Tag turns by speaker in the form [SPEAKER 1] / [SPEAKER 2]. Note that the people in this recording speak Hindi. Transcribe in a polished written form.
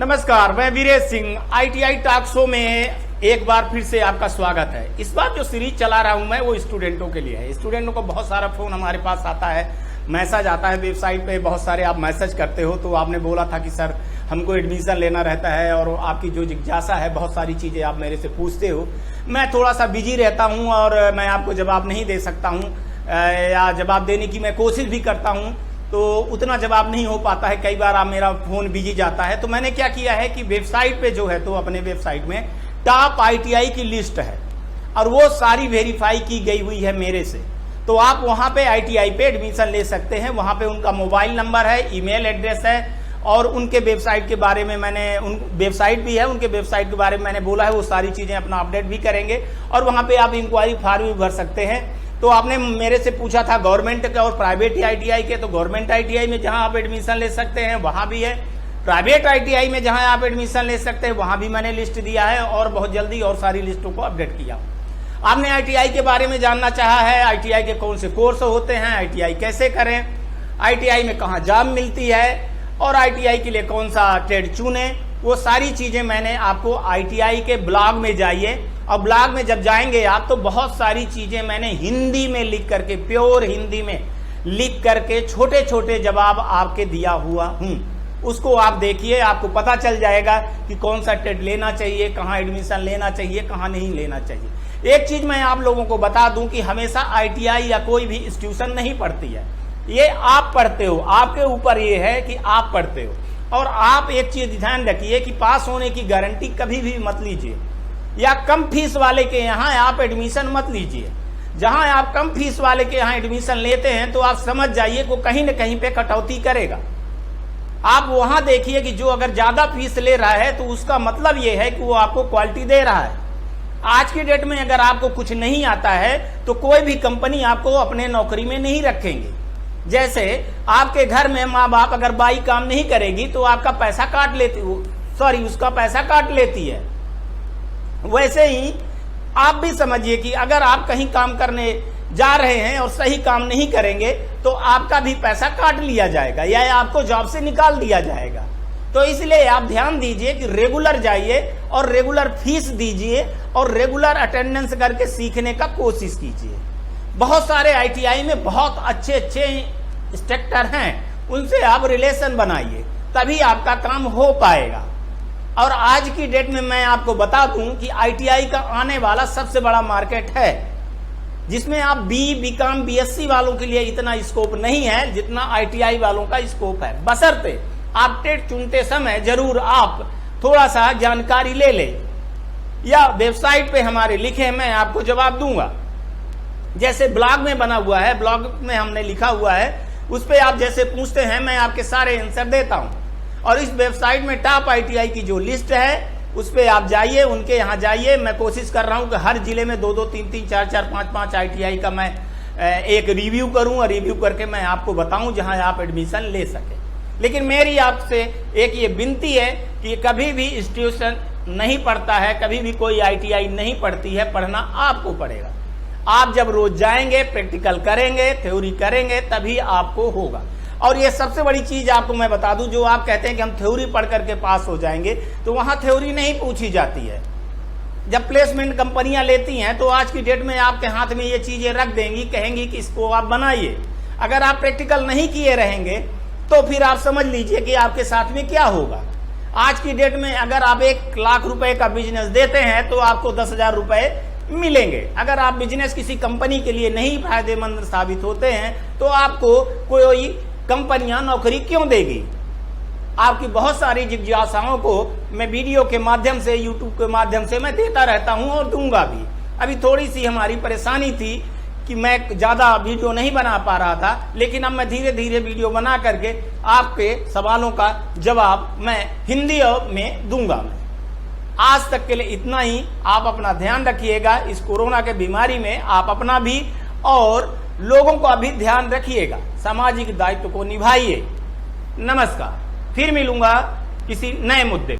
[SPEAKER 1] नमस्कार, मैं Viresh Singh. ITI talk show में एक बार फिर से आपका स्वागत है। इस बार जो सीरीज चला रहा हूं मैं वो स्टूडेंटों के लिए है। स्टूडेंटों को बहुत सारा फोन हमारे पास आता है, मैसेज आता है, वेबसाइट पे बहुत सारे आप मैसेज करते हो। तो आपने बोला था कि सर हमको एडमिशन लेना रहता है और आपकी जो जिज्ञासा है, बहुत सारी चीज़ें आप मेरे से पूछते हो। मैं थोड़ा सा बिजी रहता हूँ और मैं आपको जवाब नहीं दे सकता हूँ, या जवाब देने की मैं कोशिश भी करता हूँ तो उतना जवाब नहीं हो पाता है। कई बार आप मेरा फोन बिजी जाता है। तो मैंने क्या किया है कि वेबसाइट पे जो है, तो अपने वेबसाइट में टॉप ITI की लिस्ट है और वो सारी वेरीफाई की गई हुई है मेरे से। तो आप वहाँ पे ITI पे एडमिशन ले सकते हैं। वहाँ पे उनका मोबाइल नंबर है, ईमेल एड्रेस है और उनके वेबसाइट के बारे में मैंने वेबसाइट भी है, उनके वेबसाइट के बारे में मैंने बोला है। वो सारी चीज़ें अपना अपडेट भी करेंगे और वहाँ पे आप इंक्वायरी फॉर्म भी भर सकते हैं। तो आपने मेरे से पूछा था गवर्नमेंट के और प्राइवेट ITI के, तो गवर्नमेंट ITI में जहां आप एडमिशन ले सकते हैं वहां भी है, प्राइवेट ITI में जहां आप एडमिशन ले सकते हैं वहां भी मैंने लिस्ट दिया है और बहुत जल्दी और सारी लिस्टों को अपडेट किया। आपने ITI के बारे में जानना चाहा है, ITI के कौन से कोर्स होते हैं, ITI कैसे करें, ITI में कहाँ जॉब मिलती है और ITI के लिए कौन सा ट्रेड चुने, वो सारी चीज़ें मैंने आपको ITI के ब्लॉग में जाइए। और ब्लॉग में जब जाएंगे आप तो बहुत सारी चीज़ें मैंने हिंदी में लिख करके, प्योर हिंदी में लिख करके छोटे छोटे जवाब आपके दिया हुआ हूँ। उसको आप देखिए, आपको पता चल जाएगा कि कौन सा ट्रेड लेना चाहिए, कहाँ एडमिशन लेना चाहिए, कहाँ नहीं लेना चाहिए। एक चीज़ मैं आप लोगों को बता दूं कि हमेशा ITI या कोई भी इंस्टीट्यूशन नहीं पढ़ती है, ये आप पढ़ते हो। आपके ऊपर ये है कि आप पढ़ते हो। और आप एक चीज़ ध्यान रखिए कि पास होने की गारंटी कभी भी मत लीजिए, या कम फीस वाले के यहाँ आप एडमिशन मत लीजिए। जहाँ आप कम फीस वाले के यहाँ एडमिशन लेते हैं तो आप समझ जाइए वो कहीं न कहीं पे कटौती करेगा। आप वहाँ देखिए कि जो अगर ज़्यादा फीस ले रहा है तो उसका मतलब ये है कि वो आपको क्वालिटी दे रहा है। आज की डेट में अगर आपको कुछ नहीं आता है तो कोई भी कंपनी आपको अपने नौकरी में नहीं रखेंगे। जैसे आपके घर में माँ बाप अगर बाई काम नहीं करेगी तो आपका पैसा काट लेती, उसका पैसा काट लेती है। वैसे ही आप भी समझिए कि अगर आप कहीं काम करने जा रहे हैं और सही काम नहीं करेंगे तो आपका भी पैसा काट लिया जाएगा या आपको जॉब से निकाल दिया जाएगा। तो इसलिए आप ध्यान दीजिए कि रेगुलर जाइए और रेगुलर फीस दीजिए और रेगुलर अटेंडेंस करके सीखने का कोशिश कीजिए। बहुत सारे ITI में बहुत अच्छे अच्छे इंस्ट्रक्टर हैं, उनसे आप रिलेशन बनाइए, तभी आपका काम हो पाएगा। और आज की डेट में मैं आपको बता दूं कि ITI का आने वाला सबसे बड़ा मार्केट है, जिसमें आप BCom BSc वालों के लिए इतना स्कोप नहीं है जितना ITI वालों का स्कोप है। बशर्ते आप ट्रेड चुनते समय जरूर आप थोड़ा सा जानकारी ले लें या वेबसाइट पे हमारे लिखे, मैं आपको जवाब दूंगा। जैसे ब्लॉग में बना हुआ है, ब्लॉग में हमने लिखा हुआ है, उस पर आप जैसे पूछते हैं मैं आपके सारे आंसर देता हूं। और इस वेबसाइट में टॉप ITI की जो लिस्ट है उस पर आप जाइए, उनके यहाँ जाइए। मैं कोशिश कर रहा हूँ कि हर जिले में 2-2, 3-3, 4-4, 5-5 ITI का मैं एक रिव्यू करूँ और रिव्यू करके मैं आपको बताऊँ जहाँ आप एडमिशन ले सकें। लेकिन मेरी आपसे एक ये विनती है कि कभी भी इंस्टीट्यूशन नहीं पढ़ता है, कभी भी कोई ITI नहीं पढ़ती है, पढ़ना आपको पड़ेगा। आप जब रोज जाएंगे, प्रैक्टिकल करेंगे, थ्योरी करेंगे, तभी आपको होगा। और ये सबसे बड़ी चीज आपको मैं बता दूं, जो आप कहते हैं कि हम थ्योरी पढ़ करके पास हो जाएंगे, तो वहां थ्योरी नहीं पूछी जाती है। जब प्लेसमेंट कंपनियां लेती हैं तो आज की डेट में आपके हाथ में ये चीजें रख देंगी, कहेंगी कि इसको आप बनाइए। अगर आप प्रैक्टिकल नहीं किए रहेंगे तो फिर आप समझ लीजिए कि आपके साथ में क्या होगा। आज की डेट में अगर आप 1 लाख रुपए का बिजनेस देते हैं तो आपको 10,000 रुपए मिलेंगे। अगर आप बिजनेस किसी कंपनी के लिए नहीं फायदेमंद साबित होते हैं तो आपको कोई कंपनियां नौकरी क्यों देगी। आपकी बहुत सारी जिज्ञासाओं को मैं वीडियो के माध्यम से, यूट्यूब के माध्यम से मैं देता रहता हूं और दूंगा भी। अभी थोड़ी सी हमारी परेशानी थी कि मैं ज़्यादा वीडियो नहीं बना पा रहा था, लेकिन अब मैं धीरे धीरे वीडियो बना करके आपके सवालों का जवाब मैं हिंदी में दूंगा। मैं आज तक के लिए इतना ही। आप अपना ध्यान रखिएगा। इस कोरोना के बीमारी में आप अपना भी और लोगों का भी ध्यान रखिएगा। सामाजिक दायित्व को निभाइए। नमस्कार, फिर मिलूंगा किसी नए मुद्दे।